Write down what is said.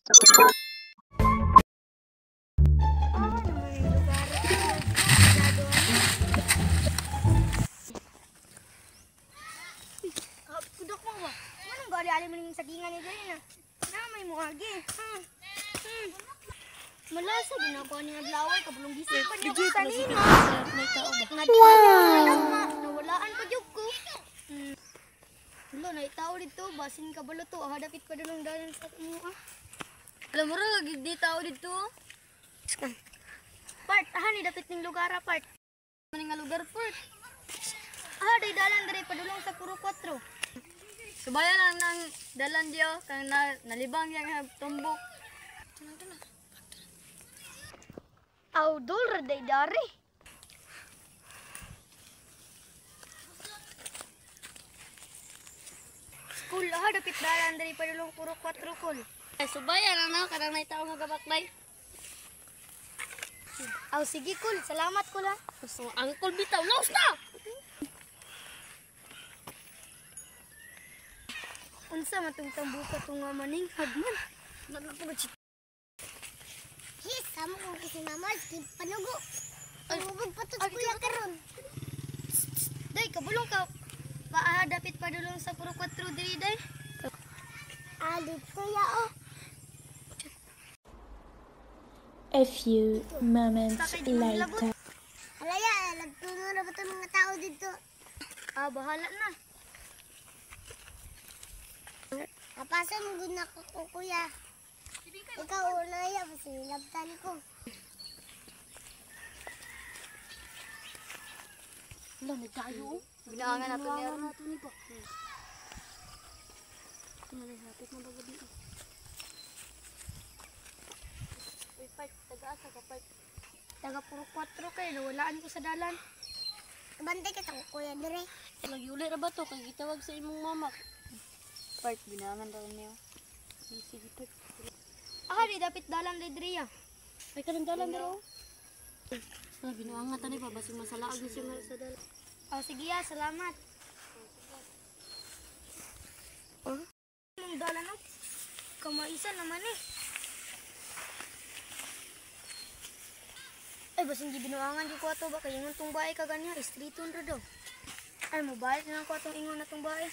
Kudok mo ba? Anong gali alim mo sagingan ni dali na? May mo agi. Malasa din ako ni naglaway kabulong gising pa niya ko kanina. Wow! Nawalaan pa jud ko. Lo na itaw dito basin ka balo to hadapit pa dalong dalan sa imo ah. Alam mo ra gid di tao dito. Part ni dapit ning lugar part. Maning nga lugar part. Day dalan diri padulong sa puro 4. Subaya lang nang dalan diyo kang nalibang yang tumbok. Outdoor day dari. School dapit dalan diri padulong puro 4 kol. Subaya lang na kanang naitaw nga gabaklay. Aw sige kol, salamat kol ha. So angkol bitaw laos na. Unsa man tong tambuka tong maning hagman. Nagpapagod si. Yes, samo kong kasi mama panugo. Panugo patot kuya karon. Day kabulong ka. Paadapit pa dulong sa puro 4 diri day. Alit kuya oh. A few moments later. Alaya, nagtuno na ba itong mga tao dito? Bahala na. Kapasan mo gud na ko kuya. Ikaw ulaya, masilabtan ko. Wala, nagtayo. Binaangan natin niya. Malapit na bago dito. Part, taga-asa ka part. Taga puro 4 kayo, nawalaan ko sa dalan. Bantay ka ko kuya dire. Lagi-uli ra ba to kay gitawag sa imong mama? Part binangan ra niya. Sige part. Di dapit dalan diri ya. Ay kanang dalan daro. Binuangan tani pa basig masalaag siya sa dalan. Sige ya, salamat. Mong dalan no. Kamaisan naman eh. Ay, basing di binuangan di ko ato ba kay ingon tong bae ka ganiya, streeton ra daw. Ay, mo balik na ko atong ingon na tong bae.